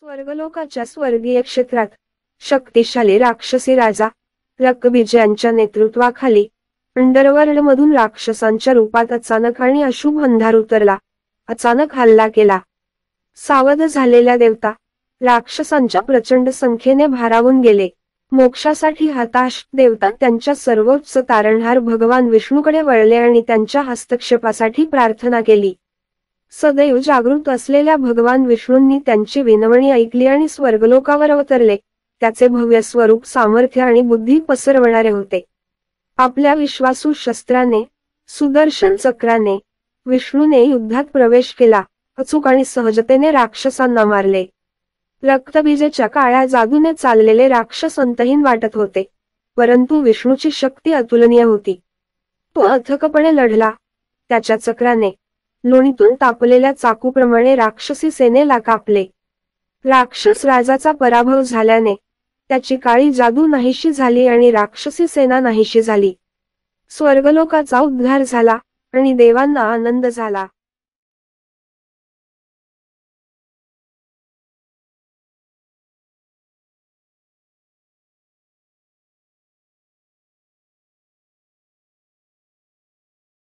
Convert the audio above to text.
स्वर्गलोकाच्या स्वर्गीय क्षेत्रात शक्तिशाली राक्षसी राजा रक्तबीज यांच्या नेतृत्वाखाली अंडरवर्ल्डमधून राक्षसांच्या रूपात अचानक आणि अशुभ अंधार उतरला. अचानक हल्ला केला. सावध झालेल्या देवता राक्षसांच्या प्रचंड संख्येने भारावून गेले. मोक्षासाठी हताश देवता त्यांच्या सर्वोच्च तारणहार भगवान विष्णूकडे वळले आणि त्यांच्या हस्तक्षेपासाठी प्रार्थना केली. सदैव जागृत असलेल्या भगवान विष्णूंनी त्यांची विनवणी ऐकली आणि स्वर्गलोकावर अवतरले. त्याचे भव्य स्वरूप सामर्थ्य आणि बुद्धी पसरवणारे होते. आपल्या विश्वासू शस्त्राने सुदर्शन चक्राने विष्णूने युद्धात प्रवेश केला. अचूक आणि सहजतेने राक्षसांना मारले. रक्तबीजेच्या काळ्या जादूने चाललेले राक्षस अंतहीन वाटत होते, परंतु विष्णूची शक्ती अतुलनीय होती. तो अथकपणे लढला. त्याच्या चक्राने लोणीतून तापलेल्या चाकूप्रमाणे राक्षसी सेनेला कापले. राक्षस राजाचा पराभव झाल्याने त्याची काळी जादू नाहीशी झाली आणि राक्षसी सेना नाहीशी झाली. स्वर्गलोकाचा उद्धार झाला आणि देवांना आनंद झाला.